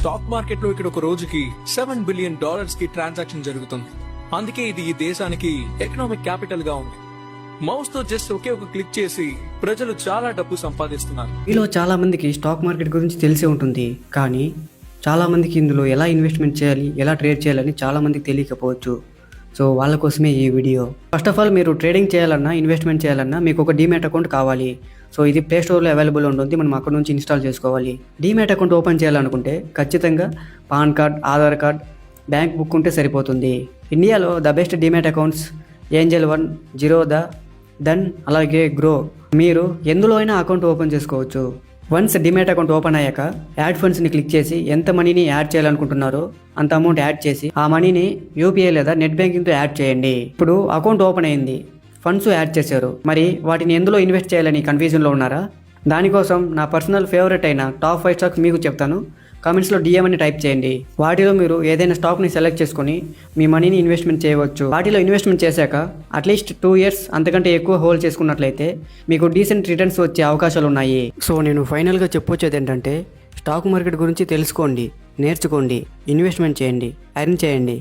Stock market లో ఇక్కడ ఒక రోజుకి $7 బిలియన్ కి ట్రాన్సాక్షన్ జరుగుతుంది. అందుకే ఇది ఈ దేశానికి ఎకనామిక్ క్యాపిటల్ గా ఉంది. మౌస్ తో జస్ట్ ఒకే ఒక క్లిక్ చేసి ప్రజలు చాలా డబ్బు సంపాదిస్తున్నారు. మీలో చాలా మందికి స్టాక్ మార్కెట్ గురించి తెలిసే ఉంటుంది, కానీ చాలా మందికి ఇందులో ఎలా ఇన్వెస్ట్మెంట్ చేయాలి, ఎలా ట్రేడ్ చేయాలని చాలా మందికి తెలియకపోవచ్చు. సో వాళ్ళ కోసమే ఈ వీడియో. ఫస్ట్ ఆఫ్ ఆల్ మీరు ట్రేడింగ్ చేయాలన్నా ఇన్వెస్ట్మెంట్ చేయాలన్నా మీకు ఒక డీమ్యాట్ అకౌంట్ కావాలి. సో ఇది ప్లే స్టోర్లో అవైలబుల్ ఉంటుంది, మనం అక్కడ నుంచి ఇన్స్టాల్ చేసుకోవాలి. డీమ్యాట్ అకౌంట్ ఓపెన్ చేయాలనుకుంటే ఖచ్చితంగా PAN card, Aadhaar card, bank book ఉంటే సరిపోతుంది. ఇండియాలో the best demat accounts angel one, Zerodha, then అలాగే గ్రో. మీరు ఎందులో అయినా అకౌంట్ ఓపెన్ చేసుకోవచ్చు. వన్స్ డిమాట్ అకౌంట్ ఓపెన్ అయ్యాక యాడ్ ఫండ్స్ని క్లిక్ చేసి ఎంత మనీని యాడ్ చేయాలనుకుంటున్నారో అంత అమౌంట్ యాడ్ చేసి ఆ మనీని యూపీఐ లేదా నెట్ బ్యాంకింగ్తో యాడ్ చేయండి. ఇప్పుడు అకౌంట్ ఓపెన్ అయింది, ఫండ్స్ యాడ్ చేశారు, మరి వాటిని ఎందులో ఇన్వెస్ట్ చేయాలని కన్ఫ్యూజన్లో ఉన్నారా? దానికోసం నా పర్సనల్ ఫేవరెట్ అయిన టాప్ 5 స్టాక్స్ మీకు చెప్తాను. కామెంట్స్లో డిఎం అని టైప్ చేయండి. వాటిలో మీరు ఏదైనా స్టాక్ని సెలెక్ట్ చేసుకొని మీ మనీని ఇన్వెస్ట్మెంట్ చేయవచ్చు. వాటిలో ఇన్వెస్ట్మెంట్ చేశాక అట్లీస్ట్ 2 ఇయర్స్ అంతకంటే ఎక్కువ హోల్డ్ చేసుకున్నట్లయితే మీకు డీసెంట్ రిటర్న్స్ వచ్చే అవకాశాలు ఉన్నాయి. సో నేను ఫైనల్గా చెప్పొచ్చేది ఏంటంటే స్టాక్ మార్కెట్ గురించి తెలుసుకోండి, నేర్చుకోండి, ఇన్వెస్ట్మెంట్ చేయండి, ఎర్న్ చేయండి.